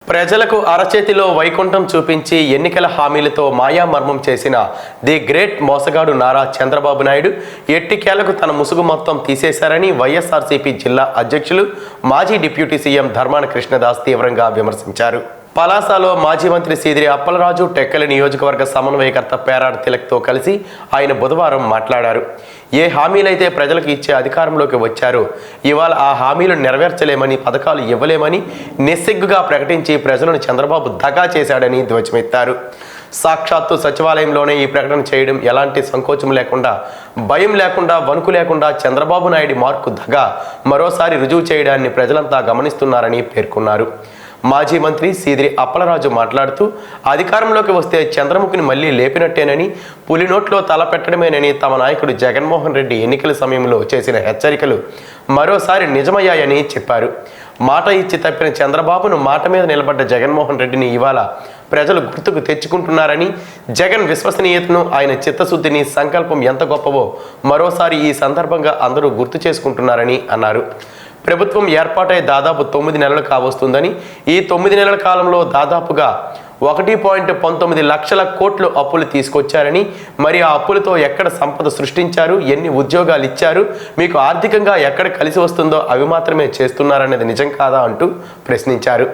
ప్రజలకు అరచేతిలో వైకుంఠం చూపించి ఎన్నికల హామీలతో మాయామర్మం చేసిన ది గ్రేట్ మోసగాడు నారా చంద్రబాబు నాయుడు ఎట్టికేలకు తన ముసుగు మొత్తం తీసేశారని వైఎస్ఆర్సీపీ జిల్లా అధ్యక్షులు మాజీ డిప్యూటీ సీఎం ధర్మాన కృష్ణదాస్ తీవ్రంగా విమర్శించారు. పలాసలో మాజీ మంత్రి సీదిరి అప్పలరాజు టెక్కలి నియోజకవర్గ సమన్వయకర్త పేరాడ తిలక్తో కలిసి ఆయన బుధవారం మాట్లాడారు. ఏ హామీలైతే ప్రజలకు ఇచ్చే అధికారంలోకి వచ్చారో ఇవాళ ఆ హామీలు నెరవేర్చలేమని, పథకాలు ఇవ్వలేమని నిస్సిగ్గుగా ప్రకటించి ప్రజలను చంద్రబాబు దగా చేశాడని ధ్వజమెత్తారు. సాక్షాత్తు సచివాలయంలోనే ఈ ప్రకటన చేయడం ఎలాంటి సంకోచం లేకుండా, భయం లేకుండా, వణుకు లేకుండా చంద్రబాబు నాయుడు మార్కు దగా మరోసారి రుజువు చేయడాన్ని ప్రజలంతా గమనిస్తున్నారని పేర్కొన్నారు. మాజీ మంత్రి సీదిరి అప్పలరాజు మాట్లాడుతూ అధికారంలోకి వస్తే చంద్రముఖిని మళ్లీ లేపినట్టేనని, పులి నోట్లో తల పెట్టడమేనని తమ నాయకుడు జగన్మోహన్ రెడ్డి ఎన్నికల సమయంలో చేసిన హెచ్చరికలు మరోసారి నిజమయ్యాయని చెప్పారు. మాట ఇచ్చి తప్పిన చంద్రబాబును మాట మీద నిలబడ్డ జగన్మోహన్ రెడ్డిని ఇవాళ ప్రజలు గుర్తుకు తెచ్చుకుంటున్నారని, జగన్ విశ్వసనీయతను, ఆయన చిత్తశుద్ధిని, సంకల్పం ఎంత గొప్పవో మరోసారి ఈ సందర్భంగా అందరూ గుర్తు చేసుకుంటున్నారని అన్నారు. ప్రభుత్వం ఏర్పాటై దాదాపు 9 నెలలు కావస్తుందని, ఈ 9 నెలల కాలంలో దాదాపుగా 1.19 లక్షల కోట్లు అప్పులు తీసుకొచ్చారని, మరి ఆ అప్పులతో ఎక్కడ సంపద సృష్టించారు, ఎన్ని ఉద్యోగాలు ఇచ్చారు, మీకు ఆర్థికంగా ఎక్కడ కలిసి వస్తుందో అవి మాత్రమే చేస్తున్నారనేది నిజం కాదా అంటూ ప్రశ్నించారు.